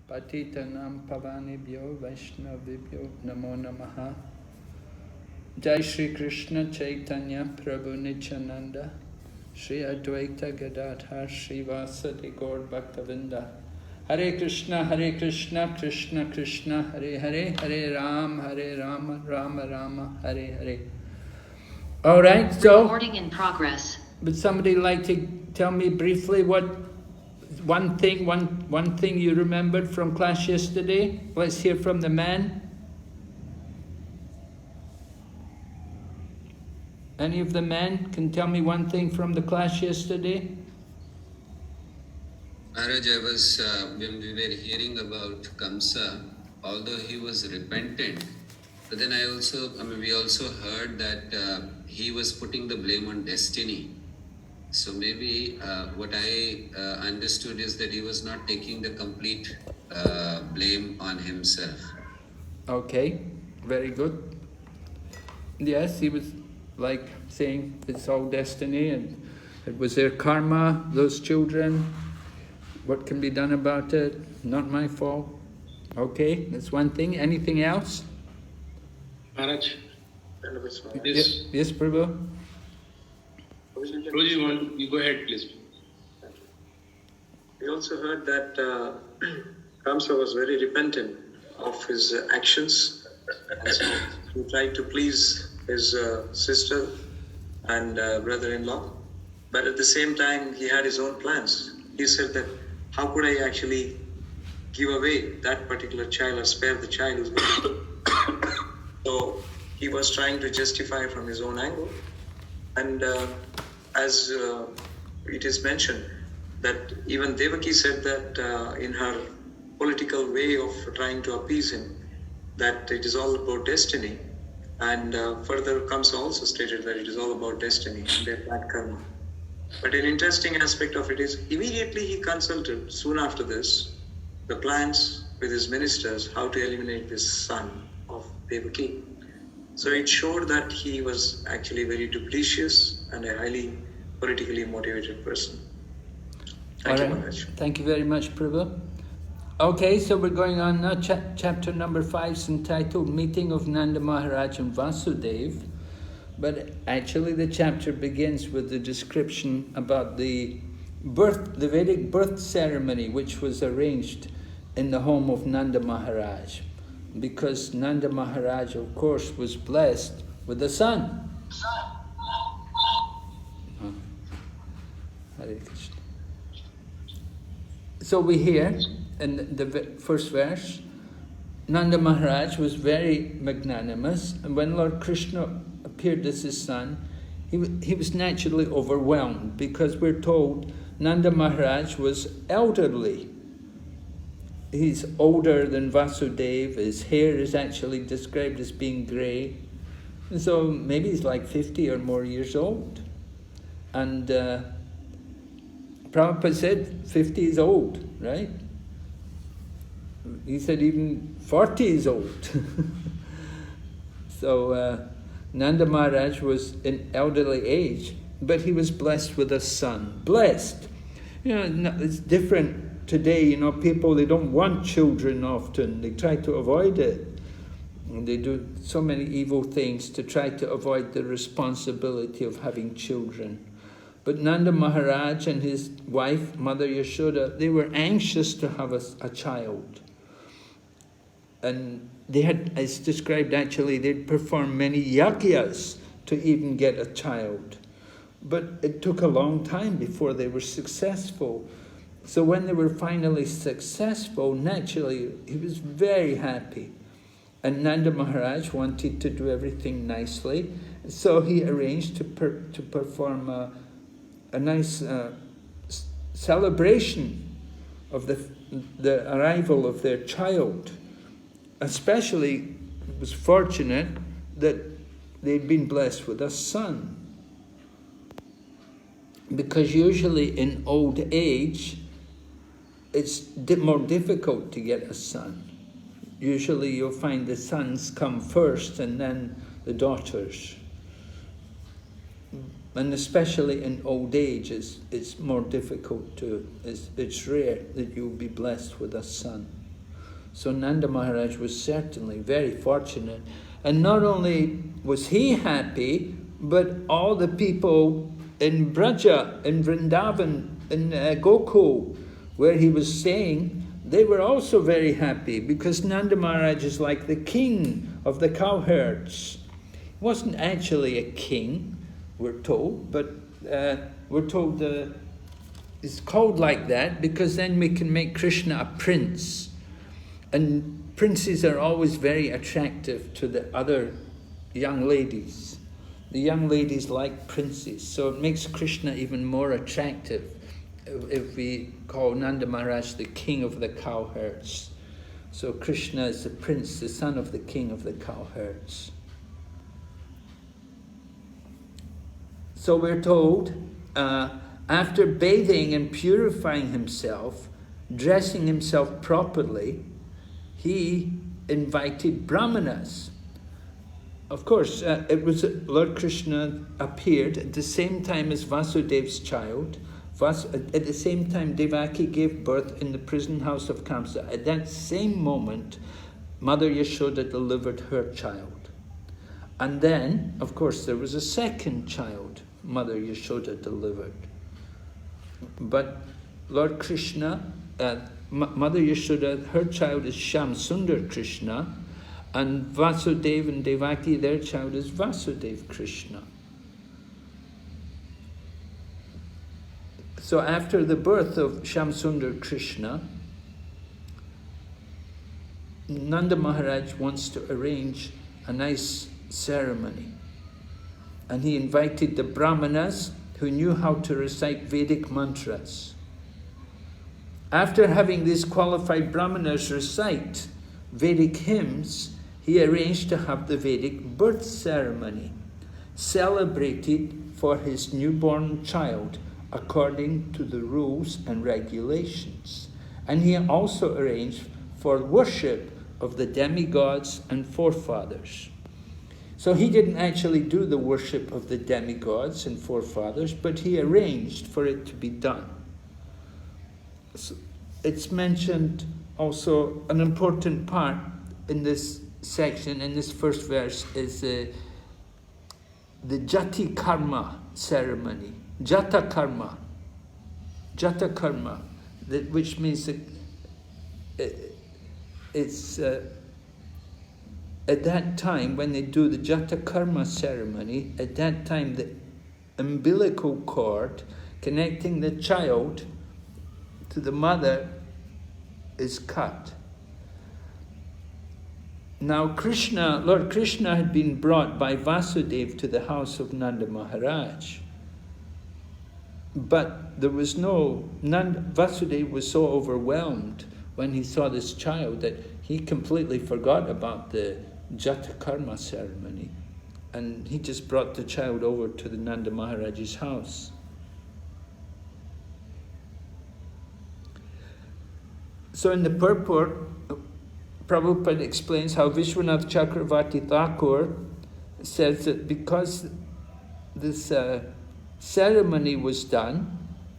Patitanam pavanebhyo Vaishnavibhyo namo namaha. Jai Shri Krishna Chaitanya Prabhu Nityananda Shri Advaita Gadadhar Shri Vasadi Gaur Bhaktivedanta. Hare Krishna, Krishna Krishna, Hare Hare, Hare Rama, Rama Rama, Hare Hare. All right, so recording in progress. Would somebody like to tell me briefly what one thing you remembered from class yesterday? Let's hear from the man. Any of the men can tell me one thing from the class yesterday? Maharaj, when we were hearing about Kamsa, although he was repentant, but then we also heard that he was putting the blame on destiny. So maybe what I understood is that he was not taking the complete blame on himself. Okay, very good. Yes, he was like saying it's all destiny and it was their karma, those children. What can be done about it? Not my fault. Okay, that's one thing. Anything else? Maharaj? Yes, Prabhu? Prabhuji, you go ahead, please. We also heard that Kamsa was very repentant of his actions. And so he tried to please his sister and brother-in-law. But at the same time, he had his own plans. He said that, how could I actually give away that particular child or spare the child who's going to... So he was trying to justify from his own angle. And as it is mentioned, that even Devaki said that in her political way of trying to appease him, that it is all about destiny. And further Kamsa also stated that it is all about destiny and their bad karma. But an interesting aspect of it is, immediately he consulted, soon after this, the plans with his ministers, how to eliminate this son of Devaki. So it showed that he was actually very duplicitous and a highly politically motivated person. Thank you, Maharaj. Thank you very much, Prabhu. Okay, so we're going on now. Chapter number 5 is entitled Meeting of Nanda Maharaj and Vasudeva. But actually the chapter begins with the description about the Vedic birth ceremony which was arranged in the home of Nanda Maharaj. Because Nanda Maharaj, of course, was blessed with a son. Hare Krishna. So we hear in the first verse, Nanda Maharaj was very magnanimous, and when Lord Krishna appeared as his son, he was naturally overwhelmed, because we're told Nanda Maharaj was elderly. He's older than Vasudeva. His hair is actually described as being grey. And so maybe he's like 50 or more years old. And Prabhupada said 50 is old, right? He said even 40 is old. So Nanda Maharaj was in elderly age, but he was blessed with a son. Blessed. You know, it's different today, you know, people, they don't want children often. They try to avoid it. And they do so many evil things to try to avoid the responsibility of having children. But Nanda Maharaj and his wife, Mother Yashoda, they were anxious to have a child. And they had, it's described actually, they'd performed many yagyas to even get a child. But it took a long time before they were successful. So when they were finally successful, naturally, he was very happy. And Nanda Maharaj wanted to do everything nicely. So he arranged to perform a nice celebration of the arrival of their child. Especially, it was fortunate that they'd been blessed with a son. Because usually in old age, it's more difficult to get a son. Usually you'll find the sons come first and then the daughters. And especially in old age, it's more difficult to, it's rare that you'll be blessed with a son. So Nanda Maharaj was certainly very fortunate. And not only was he happy, but all the people in Braja, in Vrindavan, in Gokul, where he was staying, they were also very happy, because Nanda Maharaj is like the king of the cowherds. He wasn't actually a king, we're told, but we're told it's called like that because then we can make Krishna a prince. And princes are always very attractive to the other young ladies. The young ladies like princes, so it makes Krishna even more attractive if we call Nanda Maharaj the king of the cowherds. So Krishna is the prince, the son of the king of the cowherds. So we're told, after bathing and purifying himself, dressing himself properly, he invited brahmanas. Of course, it was Lord Krishna appeared at the same time as Vasudev's child. At the same time, Devaki gave birth in the prison house of Kamsa. At that same moment, Mother Yashoda delivered her child. And then, of course, there was a second child Mother Yashoda delivered. But Lord Krishna, Mother Yashoda, her child is Shamsundar Krishna, and Vasudeva and Devaki, their child is Vasudeva Krishna. So after the birth of Shamsundar Krishna, Nanda Maharaj wants to arrange a nice ceremony. And he invited the brahmanas who knew how to recite Vedic mantras. After having these qualified brahmanas recite Vedic hymns, he arranged to have the Vedic birth ceremony celebrated for his newborn child according to the rules and regulations. And he also arranged for worship of the demigods and forefathers. So he didn't actually do the worship of the demigods and forefathers, but he arranged for it to be done. So it's mentioned also, an important part in this section, in this first verse, is the Jati Karma ceremony. Jata Karma, which means that it's at that time when they do the Jata Karma ceremony, at that time the umbilical cord connecting the child to the mother is cut. Now Lord Krishna had been brought by Vasudeva to the house of Nanda Maharaj. But there was Vasudeva was so overwhelmed when he saw this child that he completely forgot about the Jata Karma ceremony. And he just brought the child over to the Nanda Maharaj's house. So in the purport, Prabhupada explains how Vishwanath Chakravarti Thakur says that because this ceremony was done,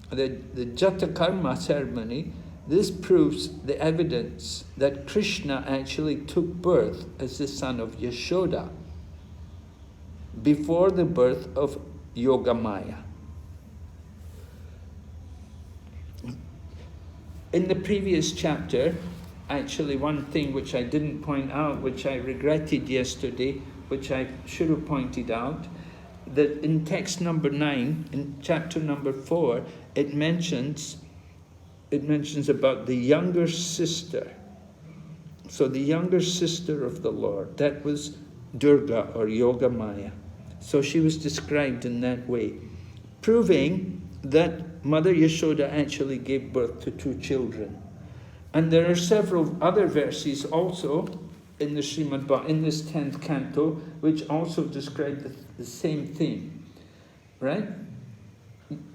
the Jata Karma ceremony, this proves the evidence that Krishna actually took birth as the son of Yashoda before the birth of Yogamaya. In the previous chapter, actually one thing which I didn't point out, which I regretted yesterday, which I should have pointed out, that in text number 9, in chapter number 4, it mentions about the younger sister. So the younger sister of the Lord, that was Durga or Yogamaya. So she was described in that way, proving that Mother Yashoda actually gave birth to 2 children. And there are several other verses also in the Srimad Bhagavatam, in this 10th canto, which also describe the same thing, right?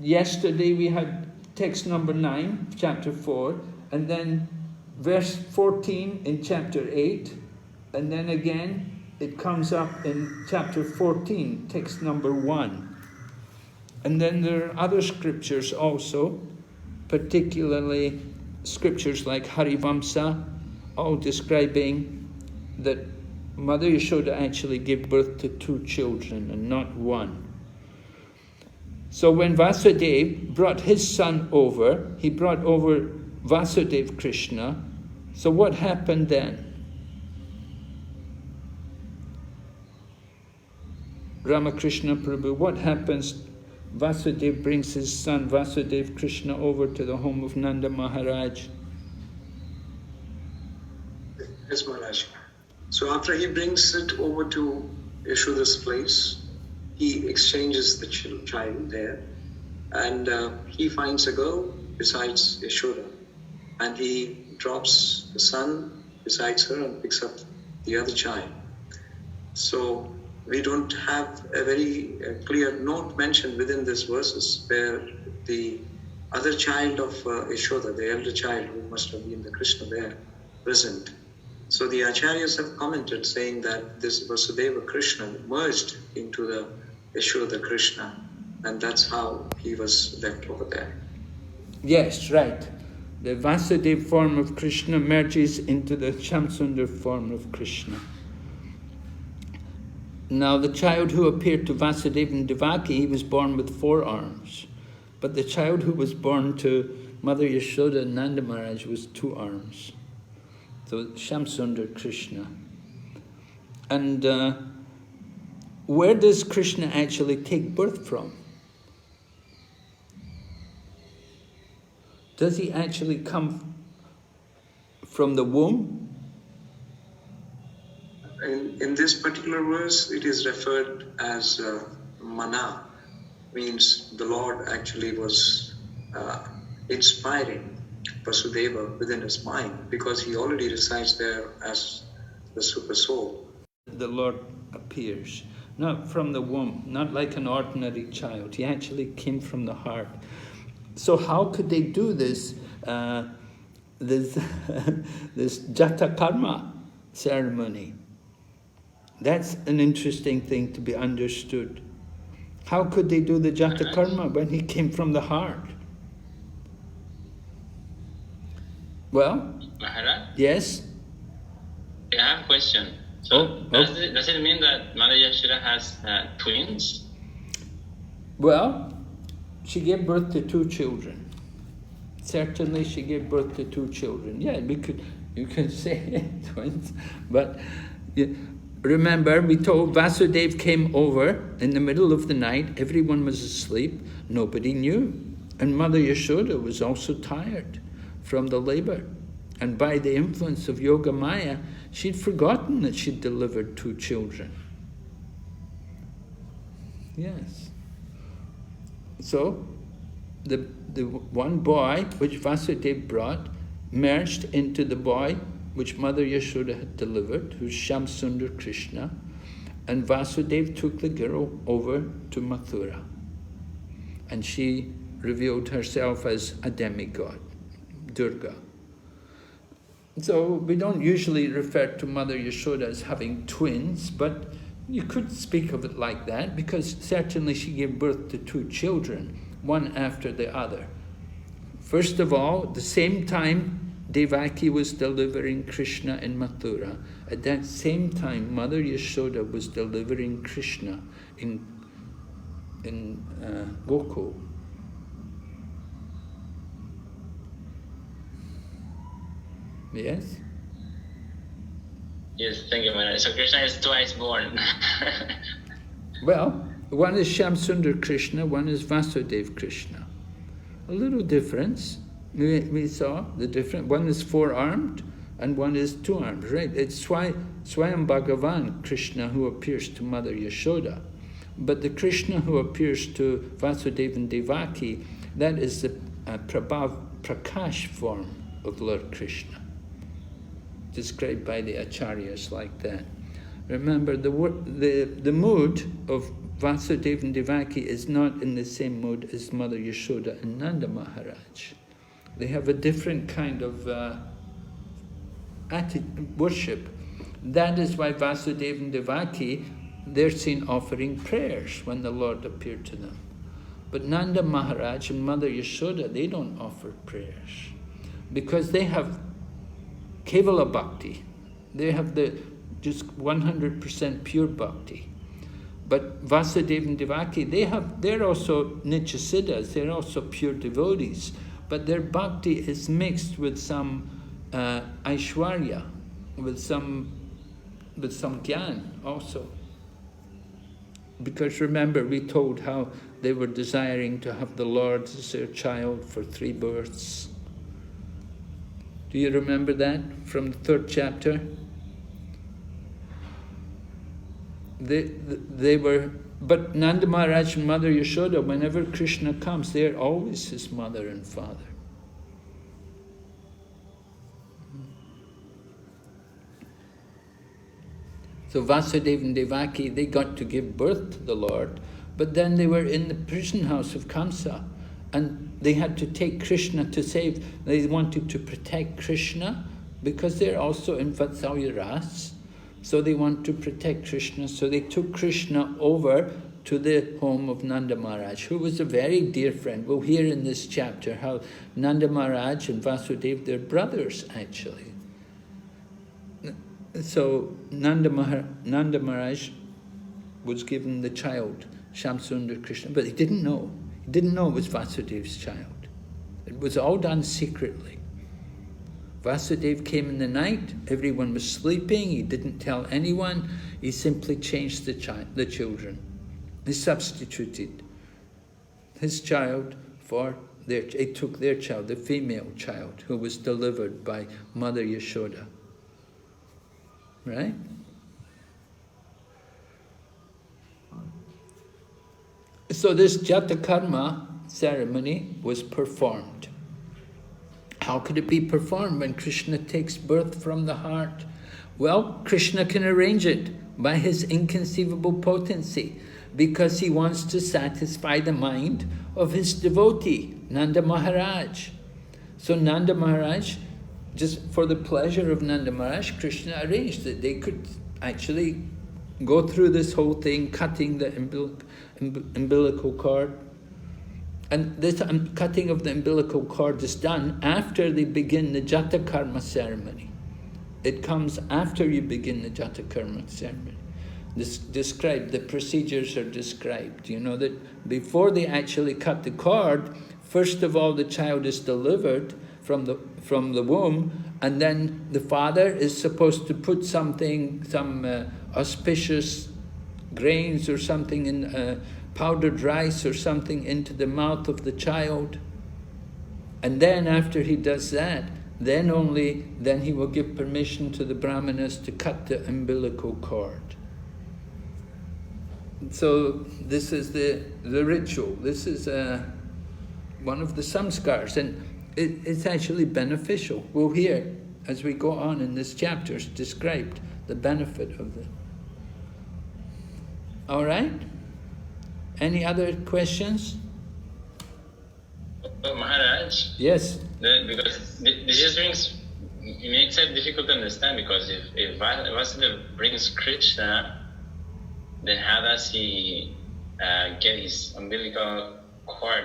Yesterday we had text number 9, chapter 4, and then verse 14 in chapter 8, and then again it comes up in chapter 14, text number 1. And then there are other scriptures also, particularly scriptures like Harivamsa all describing that Mother Yashoda actually gave birth to 2 children and not 1. So when Vasudeva brought his son over, he brought over Vasudeva Krishna. So what happened then? Ramakrishna Prabhu, what happens? Vasudeva brings his son Vasudeva Krishna over to the home of Nanda Maharaj. Yes, Maharaj. So after he brings it over to Yashoda's place, he exchanges the child there, and he finds a girl besides Yashoda, and he drops the son besides her and picks up the other child. So we don't have a very clear note mentioned within these verses where the other child of Yashoda, the elder child who must have been the Krishna there, present. So the Acharyas have commented saying that this Vasudeva Krishna merged into the Yashoda Krishna, and that's how he was left over there. Yes, right. The Vasudeva form of Krishna merges into the Shamsundar form of Krishna. Now the child who appeared to Vasudeva and Devaki, he was born with 4 arms. But the child who was born to Mother Yashoda and Nanda Maharaj was 2 arms. So Shamsundar Krishna. And where does Krishna actually take birth from? Does he actually come from the womb? In this particular verse, it is referred as mana, means the Lord actually was inspiring Vasudeva within his mind, because he already resides there as the super soul. The Lord appears, not from the womb, not like an ordinary child. He actually came from the heart. So how could they do this, this Jata Karma ceremony? That's an interesting thing to be understood. How could they do the Jata Karma when he came from the heart? Well, Maharaj? yes? I have a question. So does it mean that Mother Yashoda has twins? Well, she gave birth to 2 children. Certainly she gave birth to 2 children. Yeah, you could say twins, but remember we told Vasudeva came over in the middle of the night, everyone was asleep, nobody knew. And Mother Yashoda was also tired from the labor. And by the influence of Yoga Maya, she'd forgotten that she'd delivered 2 children. Yes. So, the one boy which Vasudeva brought merged into the boy which Mother Yashoda had delivered, who's Shamsundar Krishna, and Vasudeva took the girl over to Mathura. And she revealed herself as a demigod, Durga. So we don't usually refer to Mother Yashoda as having twins, but you could speak of it like that, because certainly she gave birth to 2 children, one after the other. First of all, the same time Devaki was delivering Krishna in Mathura, at that same time Mother Yashoda was delivering Krishna in Gokul. Yes? Yes, thank you, Maharaj. So Krishna is twice born. Well, one is Shamsundar Krishna, one is Vasudeva Krishna. A little difference. We saw the difference. One is 4-armed and one is 2-armed, right? It's Swayam Bhagavan Krishna who appears to Mother Yashoda. But the Krishna who appears to Vasudeva and Devaki, that is the Prakash form of Lord Krishna, described by the Acharyas like that. Remember, the mood of Vasudeva and Devaki is not in the same mood as Mother Yashoda and Nanda Maharaj. They have a different kind of worship. That is why Vasudeva and Devaki, they're seen offering prayers when the Lord appeared to them. But Nanda Maharaj and Mother Yashoda, they don't offer prayers, because they have Kevala Bhakti. They have the just 100% pure Bhakti. But Vasudeva and Devaki, they're also Nityasiddhas, they're also pure devotees, but their Bhakti is mixed with some Aishwarya, with some Gyan also. Because remember, we told how they were desiring to have the Lord as their child for 3 births. Do you remember that from the 3rd chapter? They were, but Nanda Maharaj and Mother Yashoda, whenever Krishna comes, they're always his mother and father. So Vasudeva and Devaki, they got to give birth to the Lord, but then they were in the prison house of Kamsa, and they had to take Krishna to save. They wanted to protect Krishna because they're also in Vatsalya Ras. So they want to protect Krishna. So they took Krishna over to the home of Nanda Maharaj, who was a very dear friend. We'll hear in this chapter how Nanda Maharaj and Vasudeva, they're brothers actually. So Nanda Maharaj was given the child, Shamsundar Krishna, but he didn't know. He didn't know it was Vasudeva's child. It was all done secretly. Vasudeva came in the night, everyone was sleeping, he didn't tell anyone, he simply changed the children. He substituted his child for he took their child, the female child, who was delivered by Mother Yashoda. Right? So this Jatakarma ceremony was performed. How could it be performed when Krishna takes birth from the heart? Well, Krishna can arrange it by his inconceivable potency, because he wants to satisfy the mind of his devotee, Nanda Maharaj. So Nanda Maharaj, just for the pleasure of Nanda Maharaj, Krishna arranged that they could actually go through this whole thing, cutting the umbilical cord. And this cutting of the umbilical cord is done after they begin the Jatakarma ceremony. It comes after you begin the Jatakarma ceremony. The procedures are described. You know that before they actually cut the cord, first of all the child is delivered from the womb, and then the father is supposed to put some auspicious grains or something in powdered rice or something into the mouth of the child. And then after he does that, then he will give permission to the brahmanas to cut the umbilical cord. So this is the ritual. This is one of the samskars, and it's actually beneficial. We'll hear as we go on in this chapter, it's described the benefit of it. All right? Any other questions? Maharaj? Yes. Because this just makes it difficult to understand, because if Vasudeva brings Krishna, then how does he get his umbilical cord?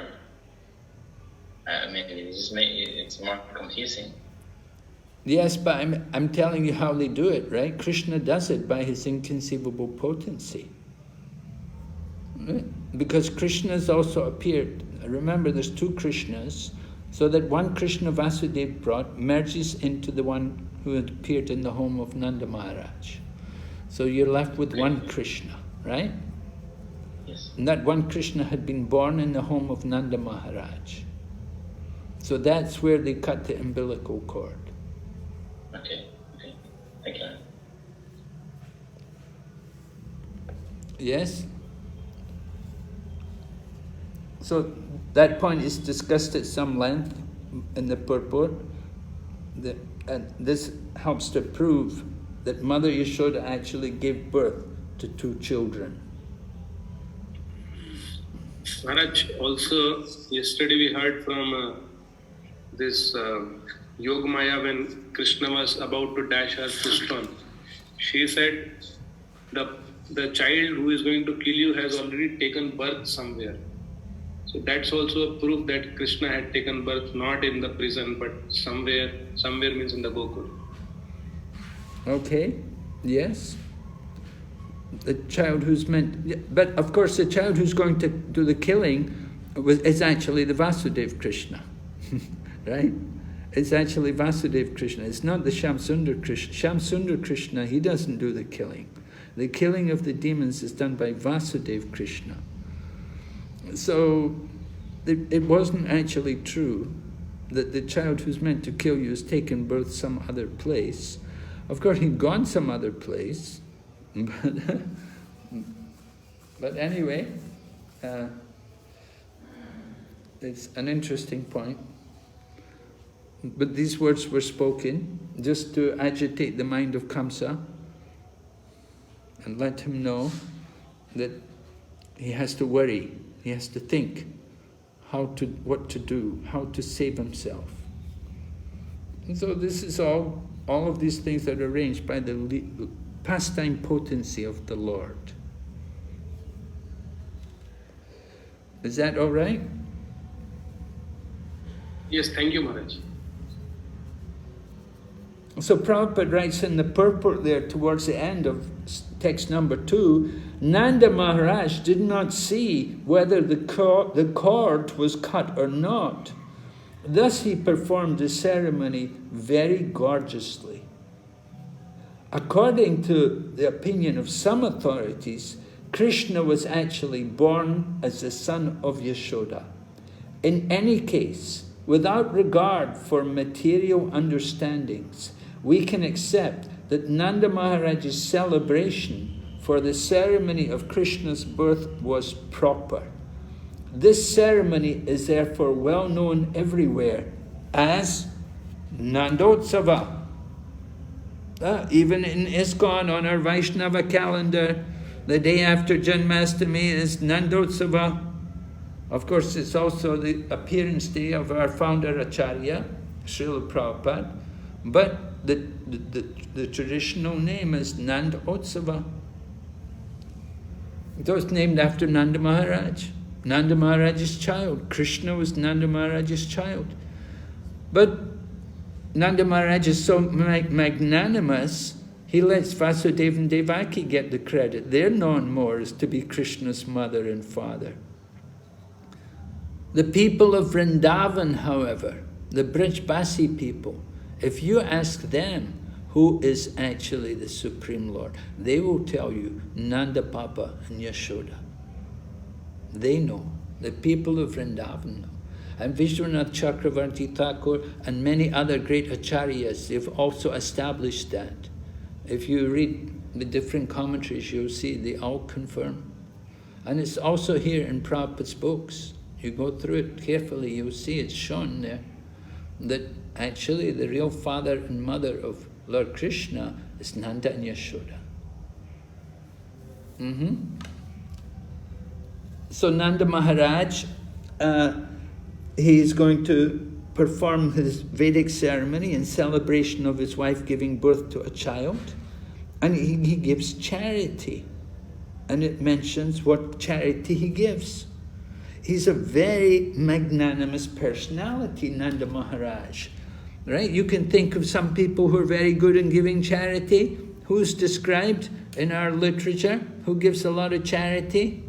Maybe it's more confusing. Yes, but I'm telling you how they do it, right? Krishna does it by his inconceivable potency. Right? Because Krishna's also appeared. Remember, there's 2 Krishnas, so that one Krishna Vasudeva brought merges into the one who had appeared in the home of Nanda Maharaj. So you're left with one Krishna, right? Yes. And that one Krishna had been born in the home of Nanda Maharaj. So that's where they cut the umbilical cord. Okay. Thank you. Yes? So that point is discussed at some length in the purport. And this helps to prove that Mother Yashoda actually gave birth to 2 children. Maharaj, also yesterday we heard from this Yogamaya, when Krishna was about to dash her footstone. She said, the child who is going to kill you has already taken birth somewhere. So that's also a proof that Krishna had taken birth not in the prison, but somewhere means in the Gokul. Okay, yes. The child who's meant, but of course the child who's going to do the killing is actually the Vasudeva Krishna, right? It's actually Vasudeva Krishna. It's not the Shamsundar Krishna. Shamsundar Krishna, he doesn't do the killing. The killing of the demons is done by Vasudeva Krishna. So it wasn't actually true that the child who's meant to kill you has taken birth some other place. Of course, he'd gone some other place, but anyway, it's an interesting point. But these words were spoken just to agitate the mind of Kamsa and let him know that he has to worry, he has to think what to do, how to save himself. And so this is all of these things are arranged by the pastime potency of the Lord. Is that all right? Yes, thank you, Maharaj. So Prabhupada writes in the purport there towards the end of text number 2, Nanda Maharaj did not see whether the cord was cut or not. Thus he performed the ceremony very gorgeously. According to the opinion of some authorities, Krishna was actually born as the son of Yashoda. In any case, without regard for material understandings, we can accept that Nanda Maharaj's celebration for the ceremony of Krishna's birth was proper. This ceremony is therefore well known everywhere as Nandotsava. Even in ISKCON on our Vaishnava calendar, the day after Janmashtami is Nandotsava. Of course, it's also the appearance day of our founder Acharya, Srila Prabhupada, but the traditional name is Nandotsava. It was named after Nanda Maharaj. Nanda Maharaj's child. Krishna was Nanda Maharaj's child. But Nanda Maharaj is so magnanimous, he lets Vasudeva and Devaki get the credit. They're known more as to be Krishna's mother and father. The people of Vrindavan, however, the Brijbasi people, if you ask them who is actually the Supreme Lord, they will tell you Nanda Papa and Yashoda. They know. The people of Vrindavan know. And Vishwanath Chakravarti Thakur and many other great acharyas, they've also established that. If you read the different commentaries, you'll see they all confirm. And it's also here in Prabhupada's books. You go through it carefully, you'll see it's shown there that actually the real father and mother of Lord Krishna is Nanda and Yashoda. So Nanda Maharaj, he is going to perform his Vedic ceremony in celebration of his wife giving birth to a child, and he gives charity. And it mentions what charity he gives. He's a very magnanimous personality, Nanda Maharaj. Right? You can think of some people who are very good in giving charity. Who's described in our literature? Who gives a lot of charity?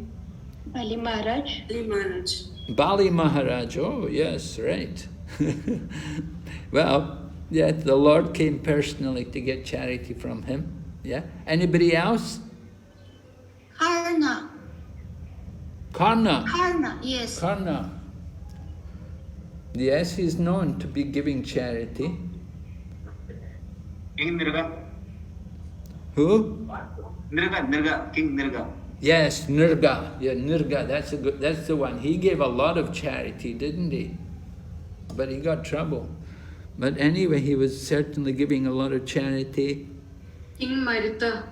Bali Maharaj. Bali Maharaj. Bali Maharaj, oh yes, right. Well, yeah, the Lord came personally to get charity from him. Yeah. Anybody else? Karna. Karna. Karna, yes. Karna. Yes, he's known to be giving charity. King Nirga. Who? Nirga, King Nirga. Yes, Nirga. Yeah, Nirga. That's the one. He gave a lot of charity, didn't he? But he got trouble. But anyway, he was certainly giving a lot of charity. King Maruta.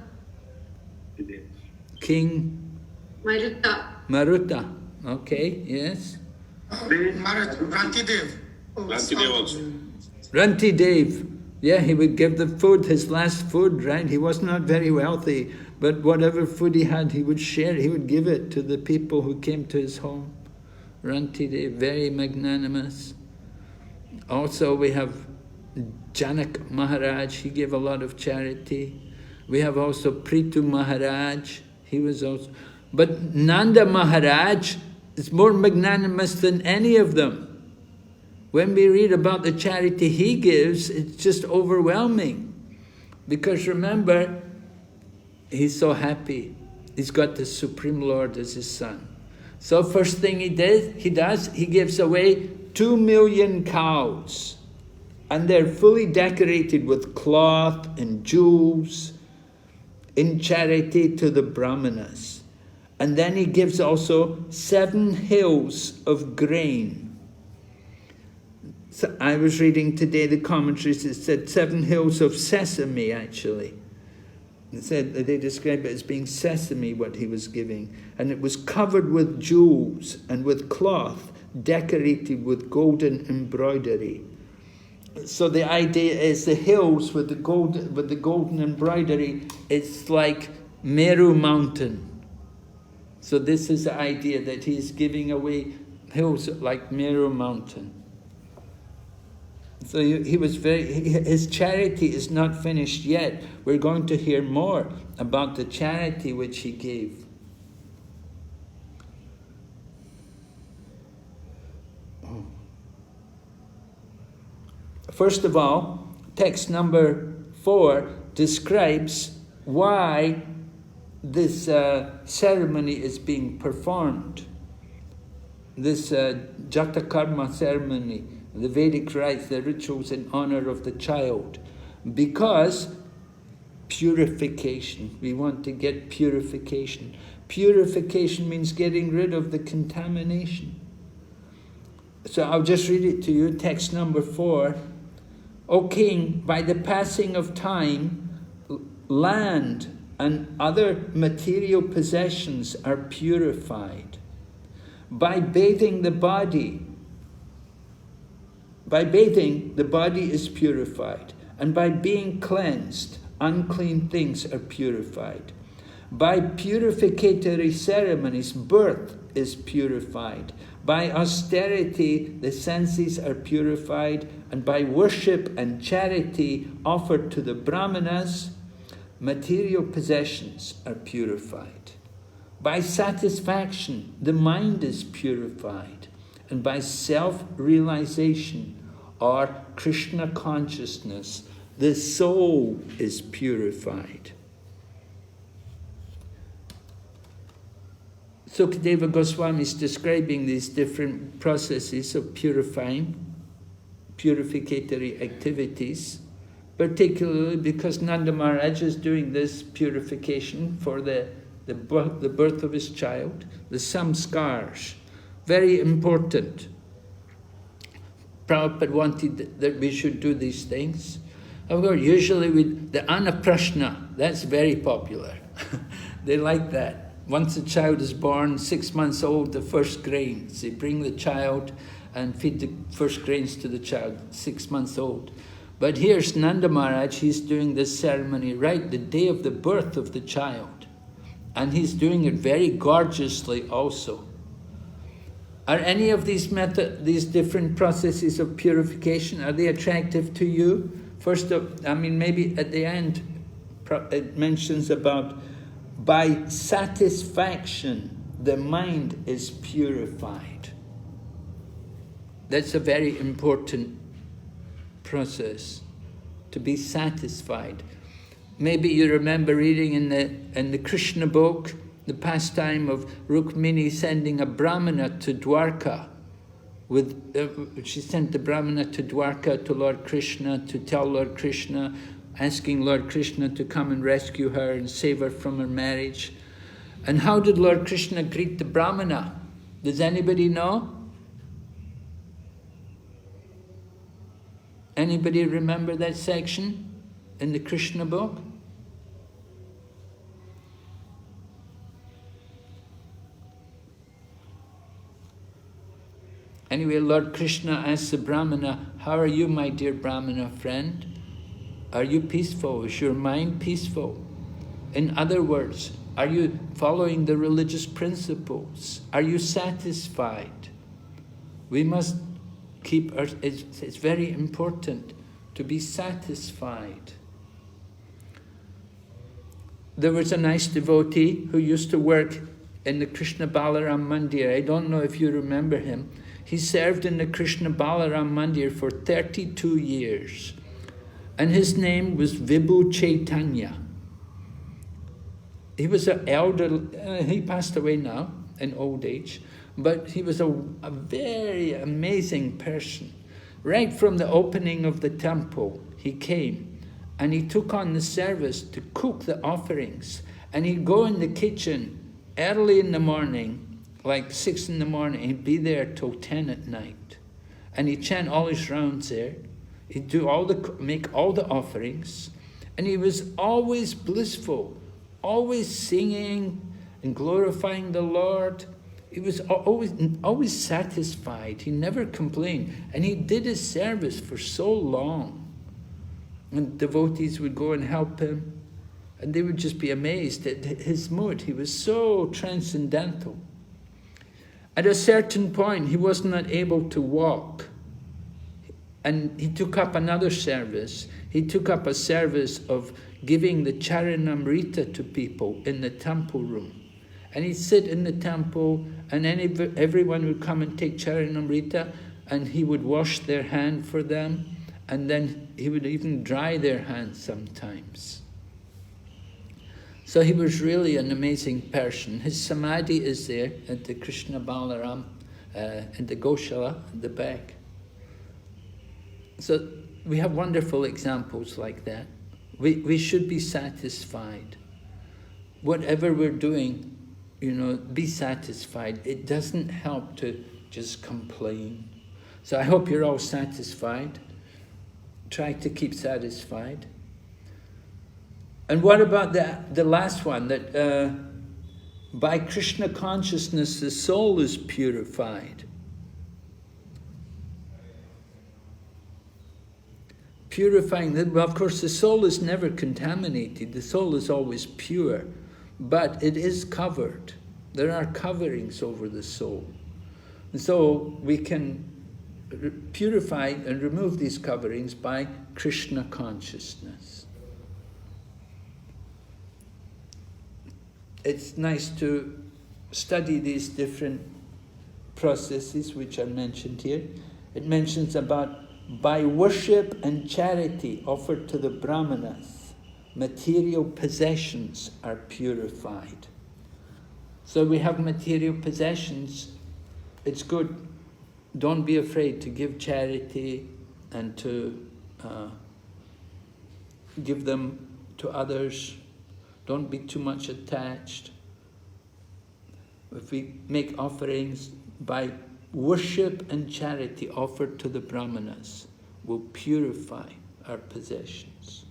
King Maruta. Maruta. Okay, yes. Rantidev. Rantidev also. Rantidev. Yeah, he would give the food, his last food, right? He was not very wealthy, but whatever food he had, he would share, he would give it to the people who came to his home. Rantidev, very magnanimous. Also we have Janak Maharaj, he gave a lot of charity. We have also Prithu Maharaj, he was also... But Nanda Maharaj is more magnanimous than any of them. When we read about the charity he gives, it's just overwhelming. Because remember, he's so happy. He's got the Supreme Lord as his son. So first thing he gives away 2 million cows. And they're fully decorated with cloth and jewels in charity to the Brahmanas. And then he gives also 7 hills of grain. So I was reading today the commentaries, it said 7 hills of sesame actually. It said that they described it as being sesame, what he was giving. And it was covered with jewels and with cloth decorated with golden embroidery. So the idea is the hills with the golden embroidery, it's like Meru mountain. So this is the idea that he's giving away hills like Meru mountain. So he was his charity is not finished yet. We're going to hear more about the charity which he gave. First of all, text number 4 describes why this ceremony is being performed. This Jata Karma ceremony, the Vedic rites, the rituals in honor of the child. Because purification, we want to get purification. Purification means getting rid of the contamination. So I'll just read it to you, text number 4. O king, by the passing of time, land and other material possessions are purified. By bathing, the body is purified. And by being cleansed, unclean things are purified. By purificatory ceremonies, birth is purified. By austerity, the senses are purified. And by worship and charity offered to the Brahmanas, material possessions are purified. By satisfaction, the mind is purified. And by self-realization or Krishna consciousness, the soul is purified. Sukadeva Goswami is describing these different processes of purificatory activities, particularly because Nanda Maharaj is doing this purification for the birth of his child, the samskars, very important. Prabhupada wanted that we should do these things. Of course, usually the Anaprashna, that's very popular. They like that. Once a child is born, 6 months old, the first grains. They bring the child and feed the first grains to the child, 6 months old. But here's Nanda Maharaj, he's doing this ceremony right the day of the birth of the child. And he's doing it very gorgeously also. Are any of these different processes of purification, are they attractive to you? First maybe at the end, it mentions about by satisfaction, the mind is purified. That's a very important process, to be satisfied. Maybe you remember reading in the Krishna book, the pastime of Rukmini sending a Brahmana to Dwarka. She sent the Brahmana to Dwarka to Lord Krishna to tell Lord Krishna, asking Lord Krishna to come and rescue her and save her from her marriage. And how did Lord Krishna greet the Brahmana? Does anybody know? Anybody remember that section in the Krishna book? Anyway, Lord Krishna asks the Brahmana, how are you, my dear Brahmana friend? Are you peaceful? Is your mind peaceful? In other words, are you following the religious principles? Are you satisfied? We must keep it's very important to be satisfied. There was a nice devotee who used to work in the Krishna Balaram Mandir. I don't know if you remember him. He served in the Krishna Balaram Mandir for 32 years. And his name was Vibhu Chaitanya. He was an elder, he passed away now in old age, but he was a very amazing person. Right from the opening of the temple, he came and he took on the service to cook the offerings. And he'd go in the kitchen early in the morning, like 6 in the morning, he'd be there till 10 at night. And he'd chant all his rounds there. He'd do make all the offerings. And he was always blissful, always singing and glorifying the Lord. He was always satisfied. He never complained. And he did his service for so long. And devotees would go and help him. And they would just be amazed at his mood. He was so transcendental. At a certain point, he was not able to walk. And he took up another service. He took up a service of giving the Charanamrita to people in the temple room. And he'd sit in the temple, and everyone would come and take Charanamrita, and he would wash their hand for them, and then he would even dry their hands sometimes. So he was really an amazing person. His samadhi is there at the Krishna Balaram, in the Goshala, at the back. So we have wonderful examples like that. We should be satisfied. Whatever we're doing, be satisfied. It doesn't help to just complain. So I hope you're all satisfied. Try to keep satisfied. And what about the last one, that by Krishna consciousness the soul is purified? Purifying, well, of course the soul is never contaminated, the soul is always pure, but it is covered. There are coverings over the soul. And so we can purify and remove these coverings by Krishna consciousness. It's nice to study these different processes which are mentioned here. It mentions about by worship and charity offered to the Brahmanas, material possessions are purified. So we have material possessions. It's good. Don't be afraid to give charity and to give them to others. Don't be too much attached. If we make offerings by worship and charity offered to the Brahmanas, will purify our possessions.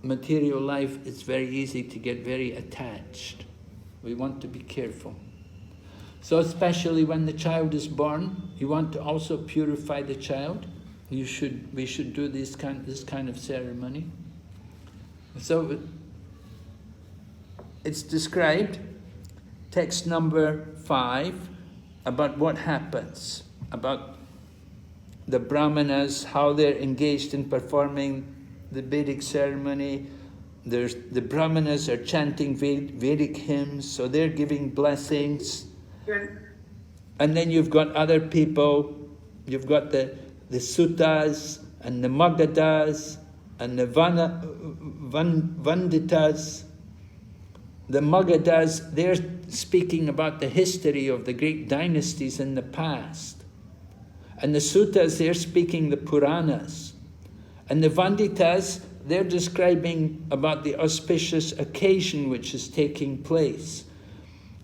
Material life, it's very easy to get very attached. We want to be careful. So especially when the child is born, you want to also purify the child. We should do this kind of ceremony. So it's described, text number 5, about what happens, about the Brahmanas, how they're engaged in performing the Vedic ceremony. The Brahmanas are chanting Vedic hymns, so they're giving blessings. And then you've got other people, you've got the Suttas and the Magadhas and the Vanditas. The Magadhas, they're speaking about the history of the great dynasties in the past. And the Suttas, they're speaking the Puranas. And the Vanditas, they're describing about the auspicious occasion which is taking place.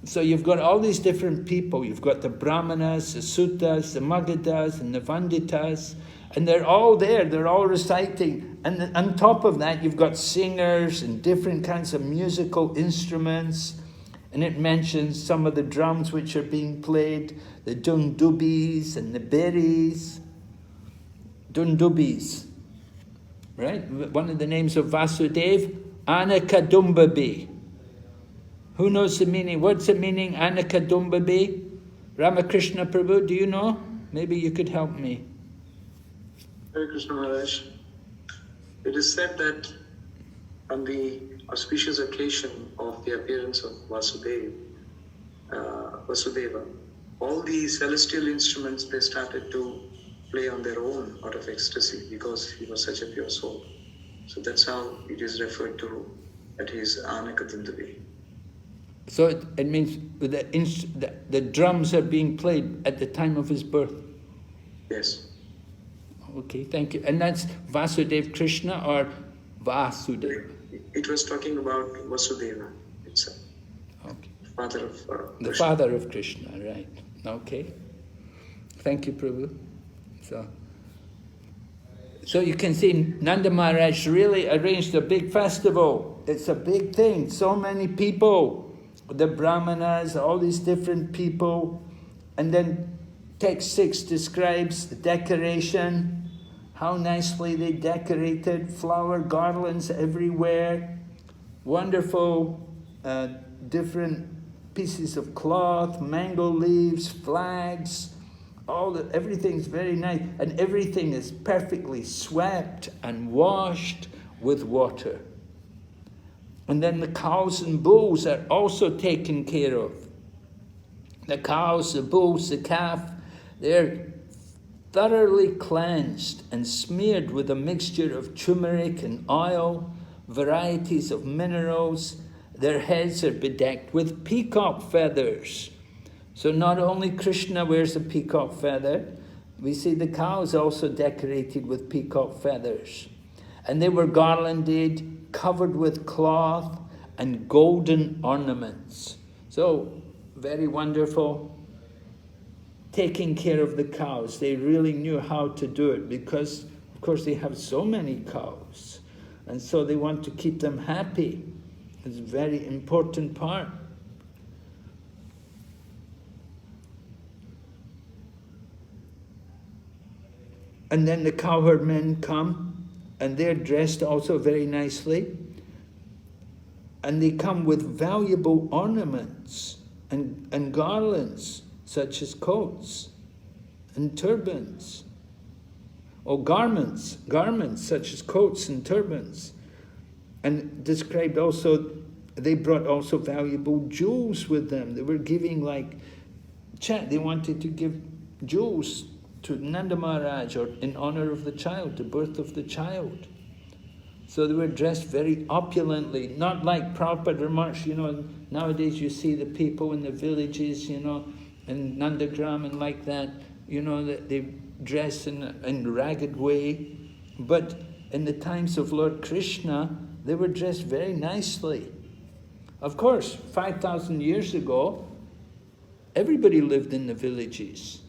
So you've got all these different people. You've got the Brahmanas, the Suttas, the Magadhas, and the Vanditas. And they're all there, they're all reciting. And on top of that, you've got singers and different kinds of musical instruments. And it mentions some of the drums which are being played, the dundubis and the berries. Dundubis, right? One of the names of Vasudev, Anakadumbabi. Who knows the meaning? What's the meaning, Anakadumbabi? Ramakrishna Prabhu, do you know? Maybe you could help me. Hare Krishna Maharaj. It is said that on the auspicious occasion of the appearance of Vasudeva, all the celestial instruments, they started to play on their own out of ecstasy because he was such a pure soul. So that's how it is referred to at his Anakadandavi. So it means the drums are being played at the time of his birth. Yes. Okay, thank you. And that's Vasudeva Krishna or Vasudeva? It was talking about Vasudeva itself. Okay. Father of The Krishna. father of Krishna, right. Okay. Thank you, Prabhu. So you can see Nanda Maharaj really arranged a big festival. It's a big thing. So many people, the Brahmanas, all these different people. And then text 6 describes the decoration, how nicely they decorated, flower garlands everywhere, wonderful different pieces of cloth, mango leaves, flags, everything's very nice, and everything is perfectly swept and washed with water. And then the cows and bulls are also taken care of. The cows, the bulls, the calf, they're thoroughly cleansed and smeared with a mixture of turmeric and oil, varieties of minerals. Their heads are bedecked with peacock feathers. So not only Krishna wears a peacock feather, we see the cows also decorated with peacock feathers. And they were garlanded, covered with cloth and golden ornaments. So, very wonderful. Taking care of the cows. They really knew how to do it because, of course, they have so many cows. And so they want to keep them happy. It's a very important part. And then the cowherd men come, and they're dressed also very nicely. And they come with valuable ornaments and garlands, such as coats and turbans. Or garments such as coats and turbans. And described also, they brought also valuable jewels with them. They were giving they wanted to give jewels to Nanda Maharaj, or in honor of the child, the birth of the child. So they were dressed very opulently, not like Prabhupada remarks, nowadays you see the people in the villages, in Nandagram and like that, that they dress in a ragged way. But in the times of Lord Krishna, they were dressed very nicely. Of course, 5,000 years ago, everybody lived in the villages.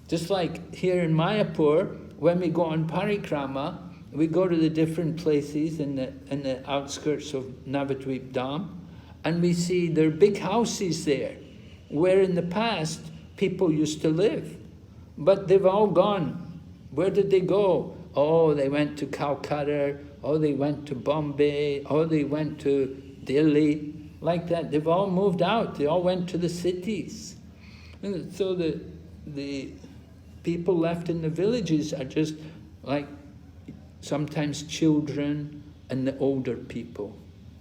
Just like here in Mayapur, when we go on parikrama, we go to the different places in the outskirts of Navadvip Dham, and we see there are big houses there, where in the past people used to live. But they've all gone. Where did they go? Oh, they went to Calcutta, or they went to Bombay, or they went to Delhi, like that. They've all moved out. They all went to the cities. And so the people left in the villages are just like sometimes children and the older people.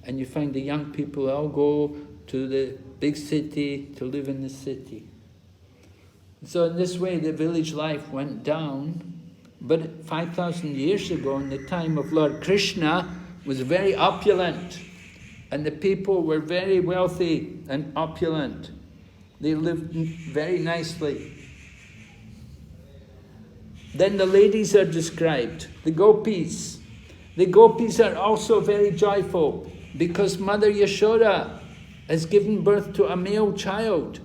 And you find the young people all go to the big city to live in the city. So in this way the village life went down, but 5,000 years ago, in the time of Lord Krishna, was very opulent. And the people were very wealthy and opulent. They lived very nicely. Then the ladies are described, the gopis. The gopis are also very joyful because Mother Yashoda has given birth to a male child.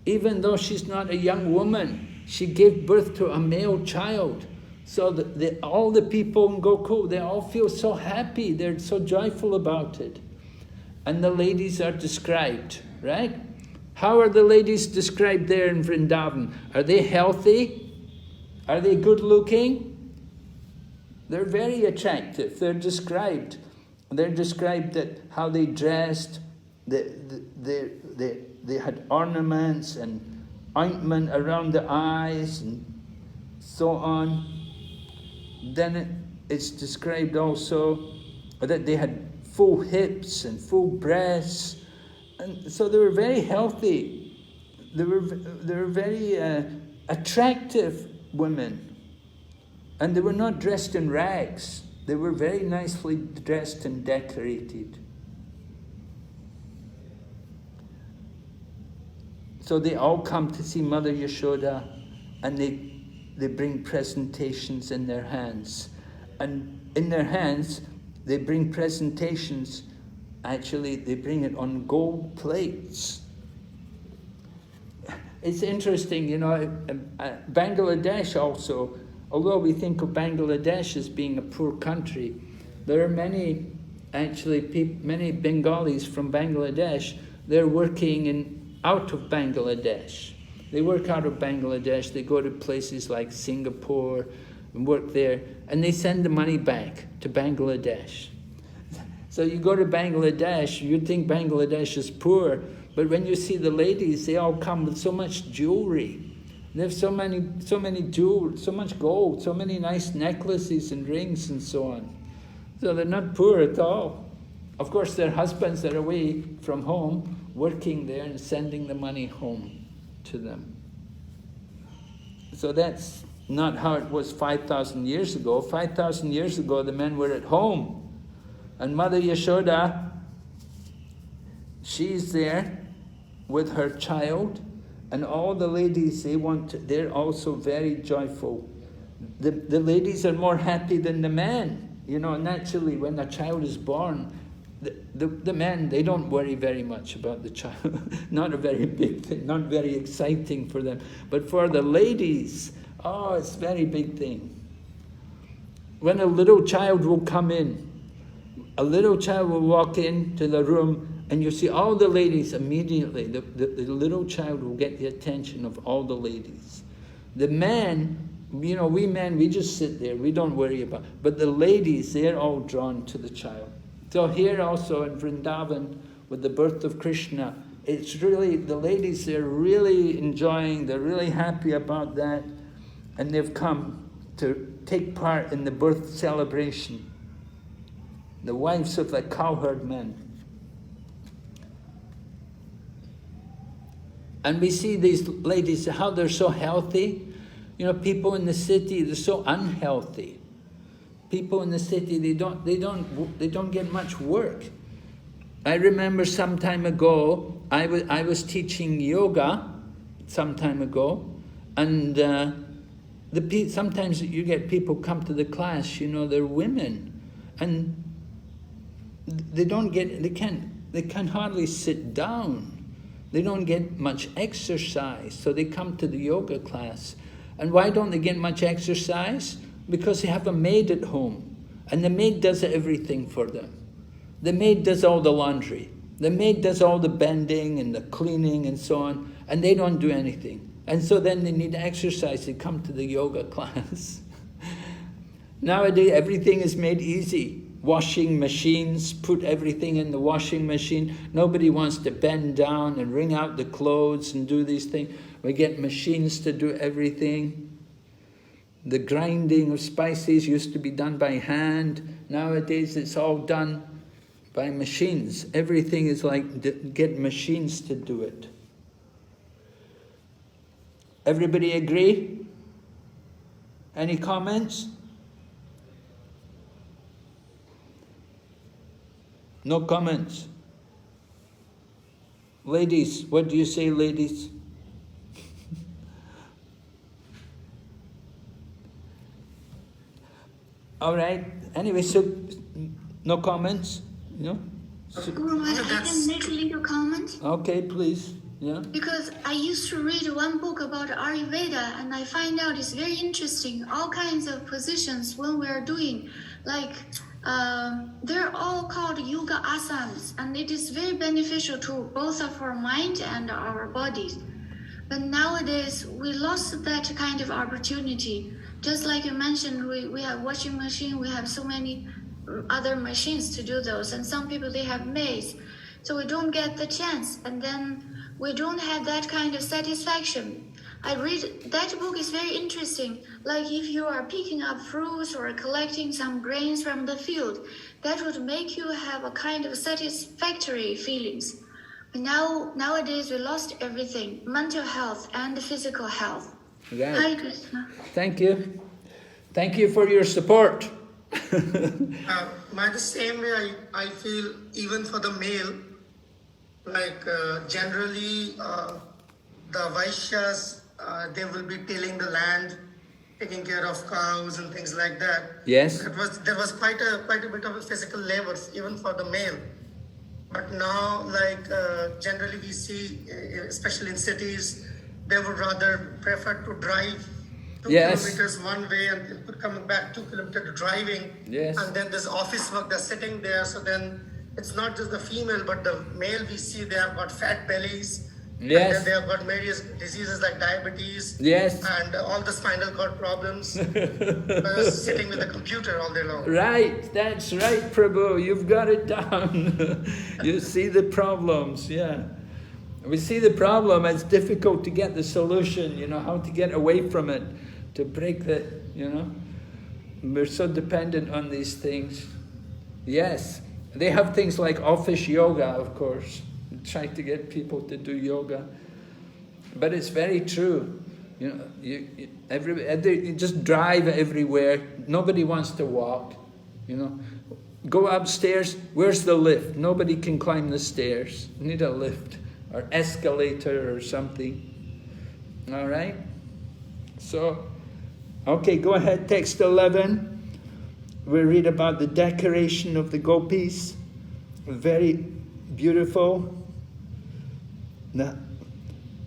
Even though she's not a young woman, she gave birth to a male child. So all the people in Gokul, they all feel so happy, they're so joyful about it. And the ladies are described, right? How are the ladies described there in Vrindavan? Are they healthy? Are they good looking? They're very attractive. They're described. They're described that how they dressed. They had ornaments and ointment around the eyes and so on. Then it's described also that they had full hips and full breasts, and so they were very healthy. They were very attractive women, and they were not dressed in rags. They were very nicely dressed and decorated. So they all come to see Mother Yashoda, and they bring presentations in their hands. And in their hands, they bring presentations. Actually, they bring it on gold plates. It's interesting, you know, Bangladesh also, although we think of Bangladesh as being a poor country, there are many Bengalis from Bangladesh. They're working out of Bangladesh. They work out of Bangladesh. They go to places like Singapore and work there, and they send the money back to Bangladesh. So you go to Bangladesh, you'd think Bangladesh is poor, but when you see the ladies, they all come with so much jewelry. They have so many jewels, so much gold, so many nice necklaces and rings and so on. So they're not poor at all. Of course, their husbands are away from home, working there and sending the money home to them. So that's not how it was 5,000 years ago. 5,000 years ago, the men were at home. And Mother Yashoda, she's there with her child, and all the ladies, they're also very joyful. The ladies are more happy than the men. You know, naturally, when a child is born, the men, they don't worry very much about the child. Not a very big thing, not very exciting for them. But for the ladies, oh, it's a very big thing. When a little child will come in, a little child will walk into the room, and you see all the ladies immediately. The little child will get the attention of all the ladies. The men, you know, we men, we just sit there, we don't worry about it. But the ladies, they're all drawn to the child. So here also in Vrindavan, with the birth of Krishna, it's really, the ladies, they're really enjoying, they're really happy about that, and they've come to take part in the birth celebration. The wives of the cowherd men. And we see these ladies, how they're so healthy. You know, people in the city, they're so unhealthy. People in the city, they don't get much work. I remember some time ago, I was teaching some time ago, and sometimes you get people come to the class, you know, they're women, and they can hardly sit down. They don't get much exercise, so they come to the yoga class. And why don't they get much exercise? Because they have a maid at home, and the maid does everything for them. The maid does all the laundry. The maid does all the bending and the cleaning and so on, and they don't do anything. And so then they need exercise. They come to the yoga class. Nowadays, everything is made easy. Washing machines, put everything in the washing machine. Nobody wants to bend down and wring out the clothes and do these things. We get machines to do everything. The grinding of spices used to be done by hand. Nowadays it's all done by machines. Everything is like, get machines to do it. Everybody agree? Any comments? No comments. Ladies, what do you say, ladies? All right. Anyway, so no comments? You know? Guru Maharaj, I can make a little comment. Okay, please. Yeah. Because I used to read one book about Ayurveda, and I find out it's very interesting. All kinds of positions when we are doing, like they're all called yoga asanas, and it is very beneficial to both of our mind and our bodies. But nowadays we lost that kind of opportunity. Just like you mentioned, we have washing machine, we have so many other machines to do those, and some people they have maids, so we don't get the chance, and then we don't have that kind of satisfaction. I read that book is very interesting. Like if you are picking up fruits or collecting some grains from the field, that would make you have a kind of satisfactory feelings. But nowadays we lost everything, mental health and physical health. Right. Hare Krishna. Thank you. Thank you for your support. By the same way, I feel even for the male, like generally the Vaishyas, they will be tilling the land, taking care of cows and things like that. Yes. There was quite a bit of a physical labor even for the male. But now, like generally we see, especially in cities, they would rather prefer to drive 2 Yes. kilometers one way and coming back 2 kilometers driving. Yes. And then there's office work, they're sitting there. So then it's not just the female, but the male we see, they have got fat bellies. Yes. And then they have got various diseases like diabetes. Yes. And all the spinal cord problems. Sitting with the computer all day long. Right, that's right, Prabhu. You've got it down. You see the problems, yeah. We see the problem. It's difficult to get the solution, you know, how to get away from it, to break the, you know. We're so dependent on these things. Yes, they have things like office yoga, of course. Try to get people to do yoga. But it's very true. You know, you just drive everywhere. Nobody wants to walk, you know. Go upstairs, where's the lift? Nobody can climb the stairs. You need a lift or escalator or something. All right? So, okay, go ahead, text 11. We read about the decoration of the gopis. Very beautiful. Now,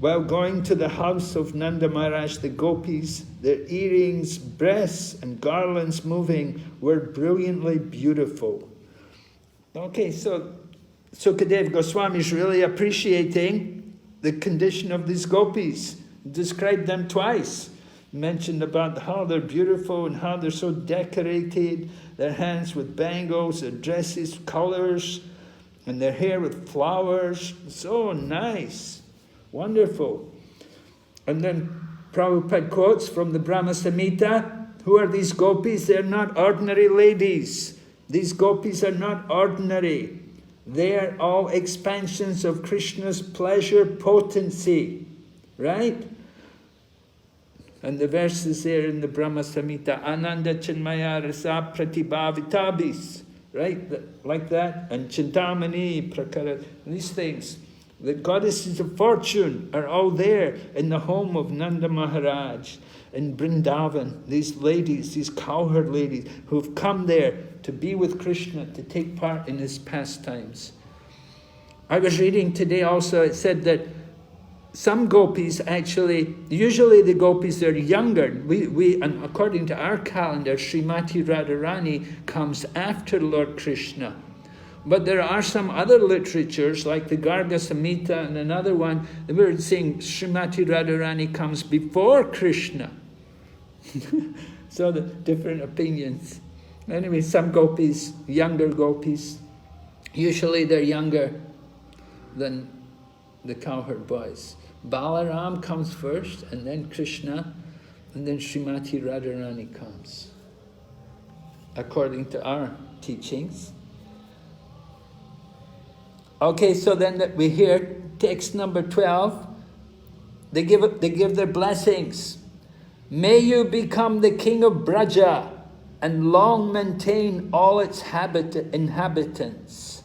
while going to the house of Nanda Maharaj, the gopis, their earrings, breasts, and garlands moving were brilliantly beautiful. Okay, so Sukadev Goswami is really appreciating the condition of these gopis. Described them twice. Mentioned about how they're beautiful and how they're so decorated, their hands with bangles, their dresses, colors, and their hair with flowers. So nice. Wonderful. And then Prabhupada quotes from the Brahma Samhita, who are these gopis? They're not ordinary ladies. These gopis are not ordinary. They are all expansions of Krishna's pleasure potency. Right? And the verses there in the Brahma Samhita, Ananda Chinmaya Rasa Pratibhavitabis. Right? Like that. And Chintamani Prakara. These things. The goddesses of fortune are all there in the home of Nanda Maharaj in Vrindavan. These ladies, these cowherd ladies who've come there to be with Krishna, to take part in his pastimes. I was reading today also, it said that some gopis actually, usually the gopis are younger. And according to our calendar, Srimati Radharani comes after Lord Krishna. But there are some other literatures, like the Garga Samhita and another one, that we're saying Srimati Radharani comes before Krishna. So the different opinions. Anyway, some gopis, younger gopis, usually they're younger than the cowherd boys. Balaram comes first, and then Krishna, and then Srimati Radharani comes, according to our teachings. Okay, so then we hear text number 12. They give their blessings. May you become the king of Braja and long maintain all its inhabitants.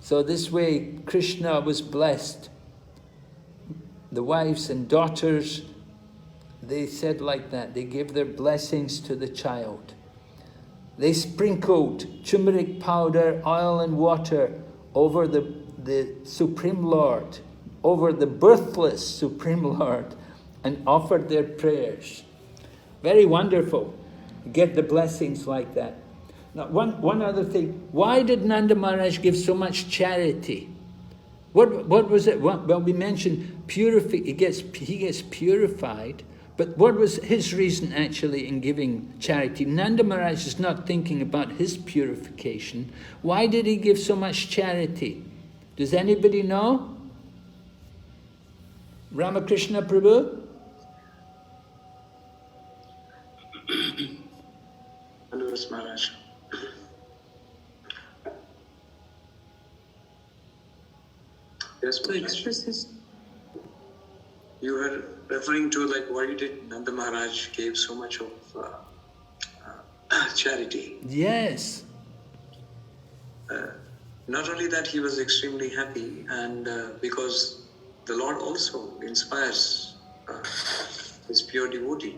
So this way Krishna was blessed. The wives and daughters, they said like that. They gave their blessings to the child. They sprinkled turmeric powder, oil and water over the Supreme Lord, over the birthless Supreme Lord, and offered their prayers. Very wonderful. Get the blessings like that. Now, one other thing. Why did Nanda Maharaj give so much charity? What was it? Well, we mentioned he gets purified. But what was his reason actually in giving charity? Nanda Maharaj is not thinking about his purification. Why did he give so much charity? Does anybody know? Ramakrishna Prabhu? Yes, to express his. you were referring to like why did Nanda Maharaj gave so much of charity. Yes. Not only that, he was extremely happy, and because the Lord also inspires his pure devotee,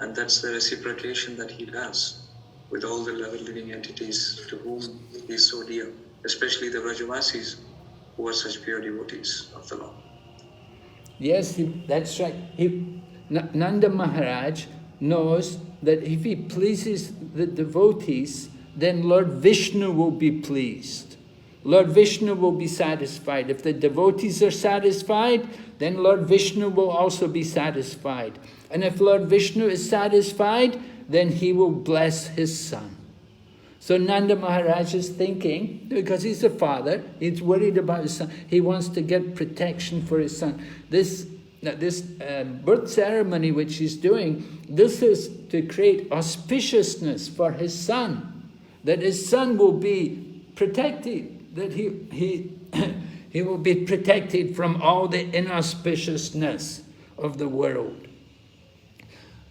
and that's the reciprocation that he does with all the living entities to whom he is so dear, especially the Vrajavasis who are such pure devotees of the Lord. Yes, that's right. Nanda Maharaj knows that if he pleases the devotees, then Lord Vishnu will be pleased. Lord Vishnu will be satisfied. If the devotees are satisfied, then Lord Vishnu will also be satisfied. And if Lord Vishnu is satisfied, then he will bless his son. So Nanda Maharaj is thinking, because he's a father, he's worried about his son. He wants to get protection for his son. This birth ceremony which he's doing, this is to create auspiciousness for his son, that his son will be protected, that he will be protected from all the inauspiciousness of the world.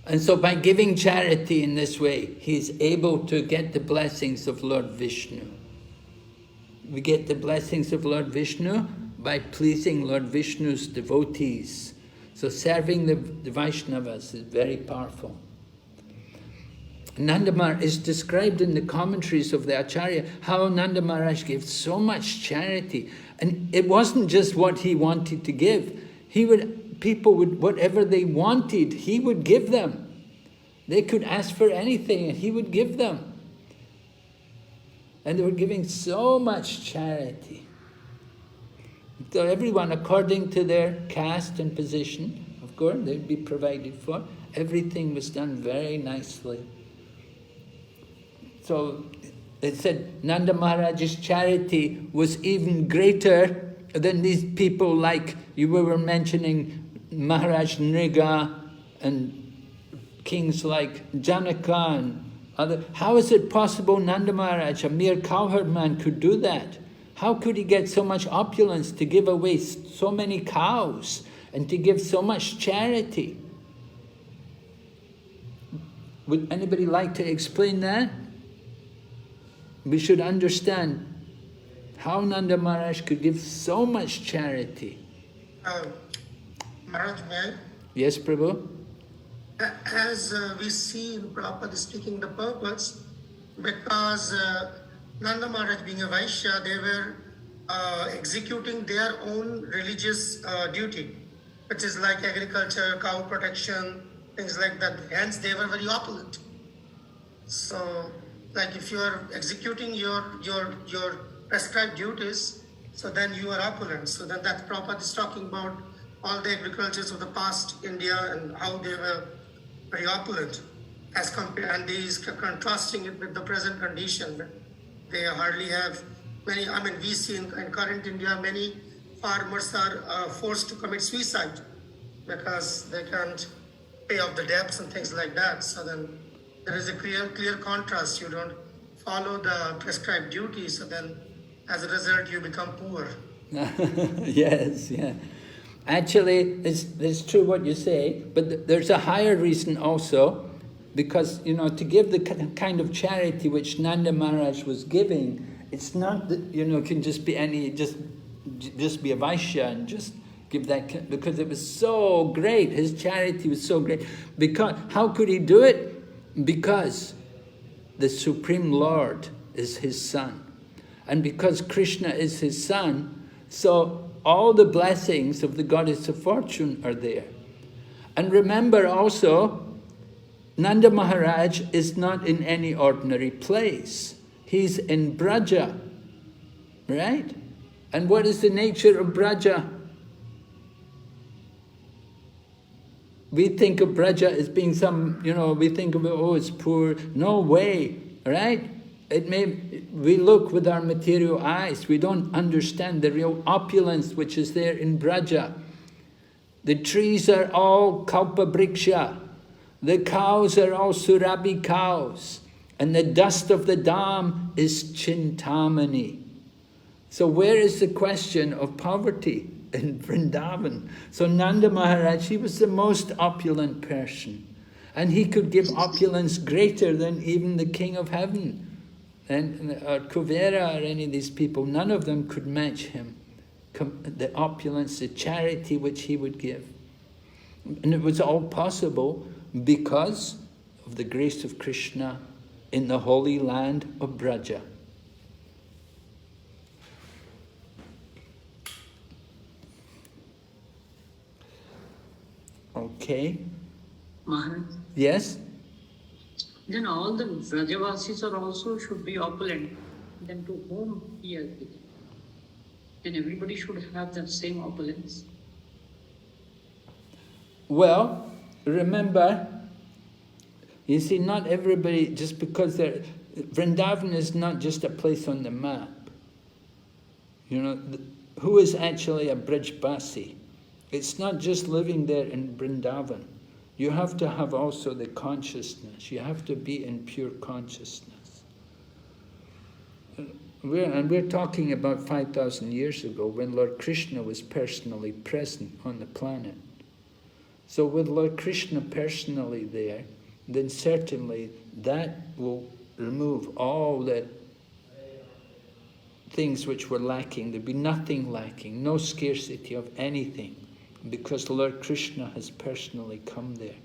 And so by giving charity in this way, he is able to get the blessings of Lord Vishnu. We get the blessings of Lord Vishnu by pleasing Lord Vishnu's devotees. So serving the Vaishnavas is very powerful. Nanda Maharaj is described in the commentaries of the Acharya how Nanda Maharaj gave so much charity. And it wasn't just what he wanted to give. People would, whatever they wanted, he would give them. They could ask for anything and he would give them. And they were giving so much charity. So everyone, according to their caste and position, of course, they'd be provided for. Everything was done very nicely. So it said Nanda Maharaj's charity was even greater than these people like you were mentioning, Maharaj Nriga and kings like Janaka and other. How is it possible Nanda Maharaj, a mere cowherd man, could do that? How could he get so much opulence to give away so many cows and to give so much charity? Would anybody like to explain that? We should understand how Nanda Maharaj could give so much charity. Maharaj, may I? Yes, Prabhu? As we see in Prabhupada speaking the purpose, because Nanda Maharaj being a Vaishya, they were executing their own religious duty, which is like agriculture, cow protection, things like that. Hence, they were very opulent. So, like if you are executing your prescribed duties, so then you are opulent. So then that Prabhupada is talking about all the agricultures of the past India and how they were very opulent as compared, and he is contrasting it with the present condition. They hardly have many, we see in current India, many farmers are forced to commit suicide because they can't pay off the debts and things like that. So then there is a clear contrast. You don't follow the prescribed duties, so then as a result you become poor. Yes, yeah. Actually, it's true what you say, but there's a higher reason also, because, to give the kind of charity which Nanda Maharaj was giving, it's not that, can just be just be a Vaishya and just give that, because it was so great, his charity was so great. Because, how could he do it? Because the Supreme Lord is his son. And because Krishna is his son, so all the blessings of the goddess of fortune are there. And remember also, Nanda Maharaj is not in any ordinary place. He's in Braja, right? And what is the nature of Braja? We think of Braja as being some, we think of it, oh, it's poor. No way, right? We look with our material eyes, we don't understand the real opulence which is there in Braja. The trees are all kalpabriksha, the cows are all surabhi cows, and the dust of the dam is chintamani. So where is the question of poverty in Vrindavan? So Nanda Maharaj, he was the most opulent person. And he could give opulence greater than even the king of heaven. And or Kuvera or any of these people, none of them could match him. The opulence, the charity which he would give. And it was all possible because of the grace of Krishna in the holy land of Braja. Okay. Maharaj, Yes? then all the Vrajavasis are also should be opulent. Then to whom he has given? Then everybody should have that same opulence. Well, remember, you see, not everybody, just because they're... Vrindavan is not just a place on the map. You know, who is actually a Brajbasi? It's not just living there in Vrindavan. You have to have also the consciousness. You have to be in pure consciousness. We're talking about 5,000 years ago when Lord Krishna was personally present on the planet. So with Lord Krishna personally there, then certainly that will remove all the things which were lacking. There'd be nothing lacking, no scarcity of anything, because Lord Krishna has personally come there.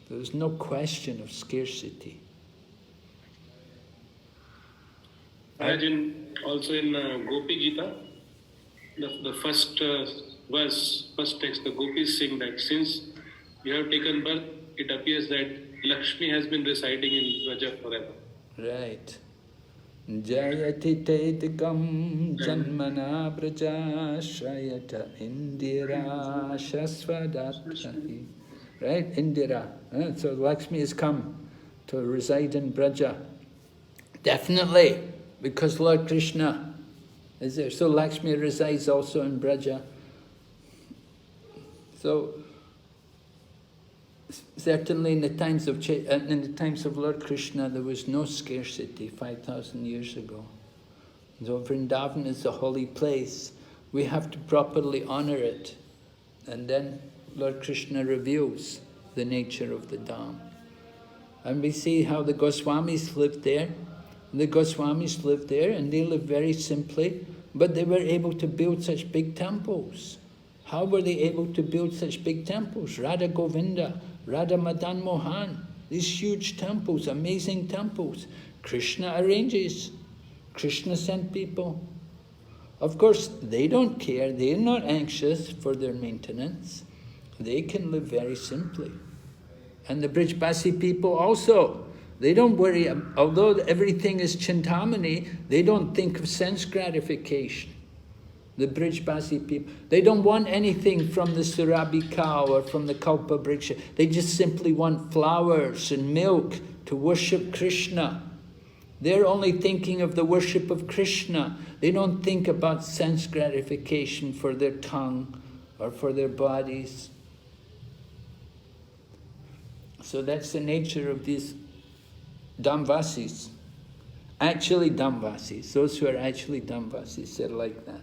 There's no question of scarcity. Imagine also in Gopi Gita, the first verse, first text, the Gopis sing that since you have taken birth, it appears that Lakshmi has been residing in Braja forever. Right. Jayati Taitikam Janmana Braja Shayata Indira Shasvadatahi. Right? Indira. So Lakshmi has come to reside in Braja. Definitely, because Lord Krishna is there. So Lakshmi resides also in Braja. So certainly in the times of Lord Krishna, there was no scarcity 5,000 years ago. So Vrindavan is a holy place. We have to properly honor it. And then Lord Krishna reveals the nature of the Dham. And we see how the Goswamis lived there. The Goswamis lived there and they lived very simply, but they were able to build such big temples. How were they able to build such big temples? Radha Govinda, Radha Madan Mohan, these huge temples, amazing temples. Krishna arranges. Krishna sent people. Of course, they don't care. They're not anxious for their maintenance. They can live very simply. And the Brijbasi people also, they don't worry, although everything is Chintamani, they don't think of sense gratification. The Brijbasi people, they don't want anything from the Surabhi cow or from the Kalpa Vriksha. They just simply want flowers and milk to worship Krishna. They're only thinking of the worship of Krishna. They don't think about sense gratification for their tongue or for their bodies. So that's the nature of these Dhamvasis. Actually Dhamvasis. Those who are actually Dhamvasis, they're like that.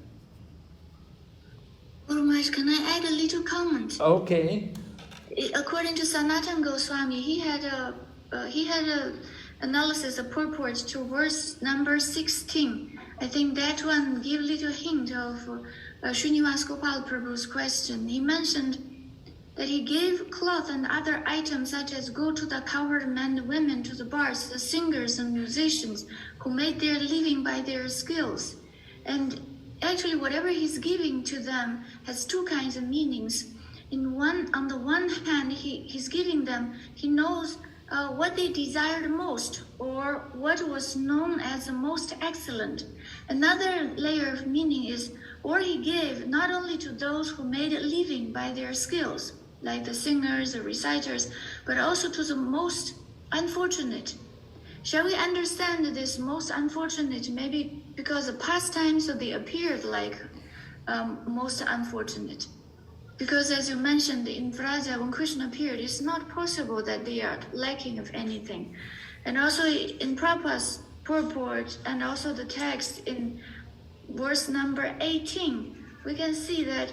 Guru Maharaj, can I add a little comment? Okay. According to Sanatana Goswami, he had a analysis, a purport to verse number 16. I think that one give a little hint of Srinivas Gopal Prabhu's question. He mentioned that he gave cloth and other items such as go to the covered men and women, to the bards, the singers and musicians who made their living by their skills. And actually whatever he's giving to them has two kinds of meanings. On the one hand, he's giving them, he knows what they desired most, or what was known as the most excellent. Another layer of meaning is, or he gave not only to those who made a living by their skills, like the singers, the reciters, but also to the most unfortunate. Shall we understand this most unfortunate, maybe because of pastime, so they appeared like most unfortunate? Because as you mentioned, in Vraja, when Krishna appeared, it's not possible that they are lacking of anything. And also in Prabhupada's purport and also the text in verse number 18, we can see that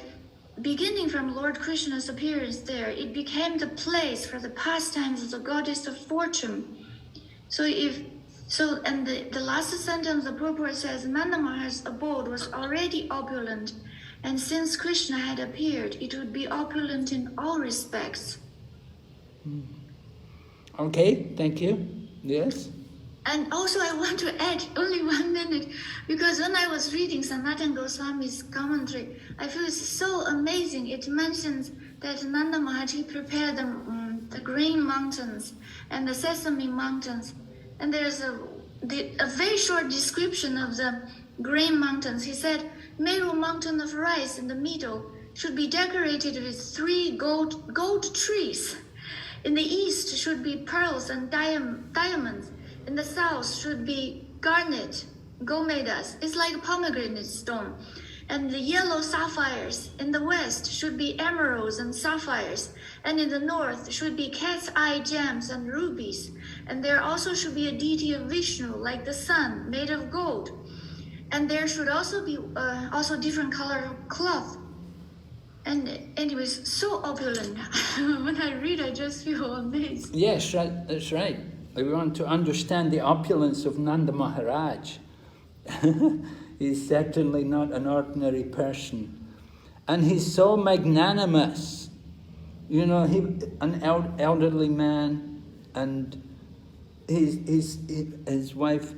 beginning from Lord Krishna's appearance there, it became the place for the pastimes of the goddess of fortune. And the last sentence of the purport says, Nanda Maharaj's abode was already opulent, and since Krishna had appeared, it would be opulent in all respects. Okay, thank you. Yes? And also I want to add only 1 minute, because when I was reading Sanatana Goswami's commentary, I feel it's so amazing. It mentions that Nanda Maharaj prepared the green mountains and the sesame mountains. And there's a very short description of the green mountains. He said, Meru mountain of rice in the middle should be decorated with 3 gold trees. In the east should be pearls and diamonds. In the south should be garnet, gomedas. It's like a pomegranate stone. And the yellow sapphires. In the west should be emeralds and sapphires. And in the north should be cat's eye gems and rubies. And there also should be a deity of Vishnu, like the sun, made of gold. And there should also be also different color of cloth. And anyways, so opulent. When I read, I just feel amazed. Yes, that's right. We want to understand the opulence of Nanda Maharaj. He's certainly not an ordinary person. And he's so magnanimous. You know, an elderly man, and his wife,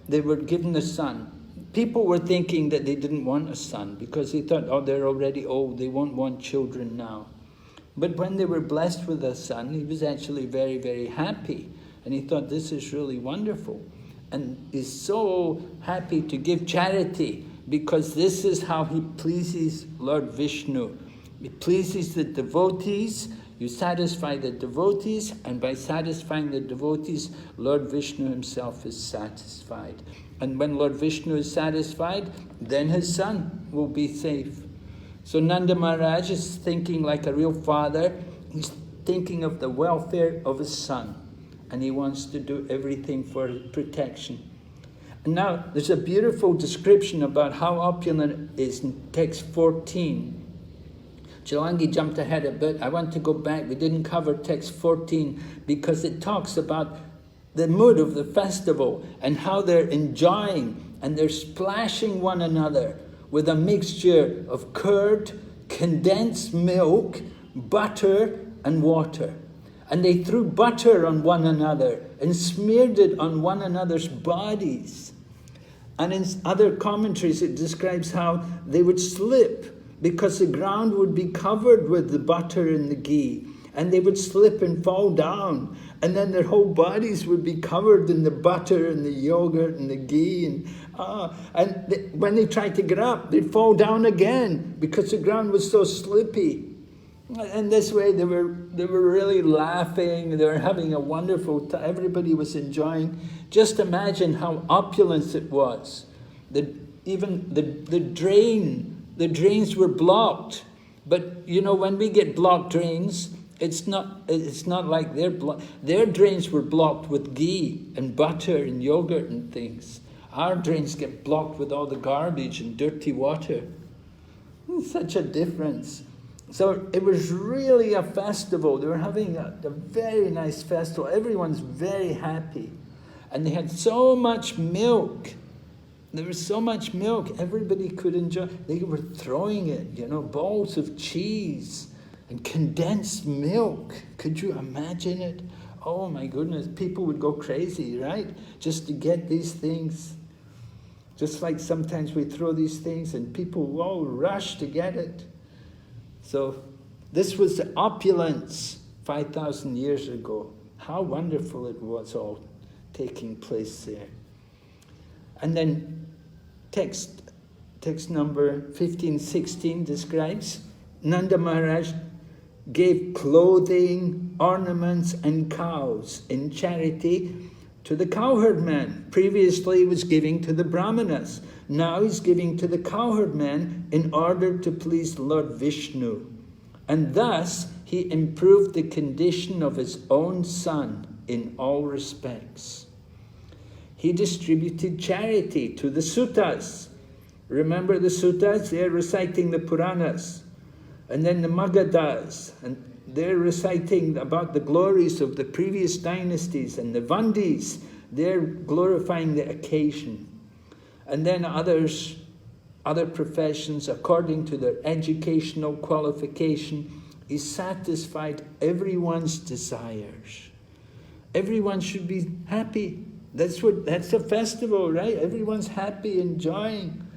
they were given a son. People were thinking that they didn't want a son because they thought, oh, they're already old, they won't want children now. But when they were blessed with a son, he was actually very, very happy. And he thought, this is really wonderful. And he's so happy to give charity because this is how he pleases Lord Vishnu. He pleases the devotees. You satisfy the devotees, and by satisfying the devotees, Lord Vishnu himself is satisfied. And when Lord Vishnu is satisfied, then his son will be safe. So Nanda Maharaj is thinking like a real father. He's thinking of the welfare of his son, and he wants to do everything for his protection. And now there's a beautiful description about how opulent it is in text 14. Jalangi jumped ahead a bit. I want to go back. We didn't cover text 14 because it talks about the mood of the festival and how they're enjoying and they're splashing one another with a mixture of curd, condensed milk, butter and water. And they threw butter on one another and smeared it on one another's bodies. And in other commentaries it describes how they would slip because the ground would be covered with the butter and the ghee, and they would slip and fall down, and then their whole bodies would be covered in the butter and the yogurt and the ghee, when they tried to get up, they'd fall down again because the ground was so slippy. And this way they were really laughing, they were having a wonderful time, everybody was enjoying. Just imagine how opulent it was. Even the drains were blocked. But you know, when we get blocked drains, it's not like their drains were blocked with ghee and butter and yogurt and things. Our drains get blocked with all the garbage and dirty water. It's such a difference. So it was really a festival. They were having a very nice festival. Everyone's very happy. And they had so much milk. There was so much milk, everybody could enjoy. They were throwing it, you know, balls of cheese and condensed milk. Could you imagine it? Oh my goodness, people would go crazy, right? Just to get these things. Just like sometimes we throw these things and people all rush to get it. So this was the opulence 5,000 years ago. How wonderful it was all taking place there. And then text number 1516 describes Nanda Maharaj gave clothing, ornaments and cows in charity to the cowherd man. Previously he was giving to the brahmanas. Now he's giving to the cowherd man in order to please Lord Vishnu. And thus he improved the condition of his own son in all respects. he distributed charity to the suttas. Remember the suttas? They're reciting the Puranas. And then the Magadhas, and they're reciting about the glories of the previous dynasties. And the Vandis, they're glorifying the occasion. And then others, other professions, according to their educational qualification, he satisfied everyone's desires. Everyone should be happy. That's a festival, right? Everyone's happy, enjoying.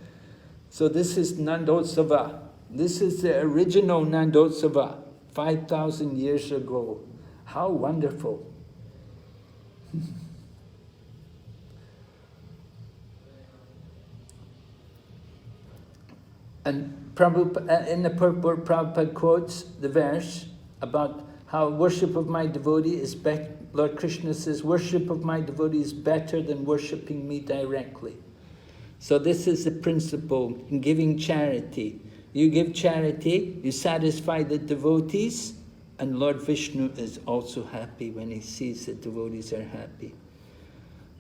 So this is Nandotsava. This is the original Nandotsava, 5,000 years ago. How wonderful. And in the purport, Prabhupada quotes the verse about how worship of my devotee is better. Lord Krishna says, worship of my devotee is better than worshipping me directly. So this is the principle in giving charity. You give charity, you satisfy the devotees, and Lord Vishnu is also happy when he sees the devotees are happy.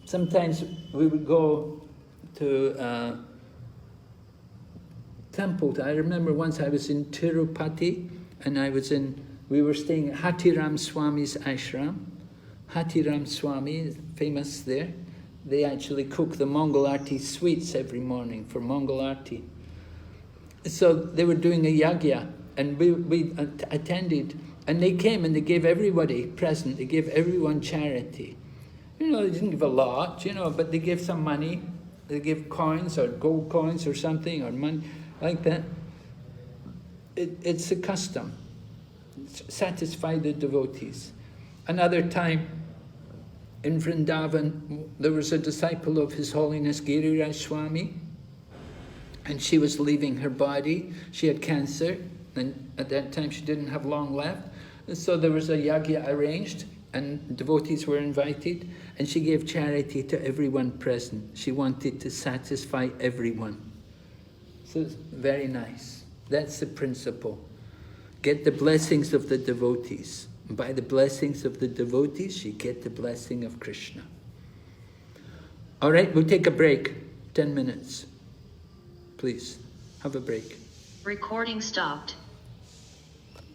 Sometimes we would go to temple. I remember once I was in Tirupati, and we were staying at Hatiram Swami's ashram. Hatiram Swami is famous there. They actually cook the Mangal Arti sweets every morning for Mangal Arti. So they were doing a yagya, and we attended, and they came and they gave everybody present. They gave everyone charity. They didn't give a lot, but they gave some money. They gave coins or gold coins or something, or money like that. It's a custom. Satisfy the devotees. Another time in Vrindavan, there was a disciple of His Holiness Giriraj Swami, and she was leaving her body. She had cancer, and at that time she didn't have long left. And so there was a yagya arranged, and devotees were invited, and she gave charity to everyone present. She wanted to satisfy everyone. So it's very nice. That's the principle. Get the blessings of the devotees. And by the blessings of the devotees, you get the blessing of Krishna. All right, we'll take a break. 10 minutes. Please, have a break. Recording stopped.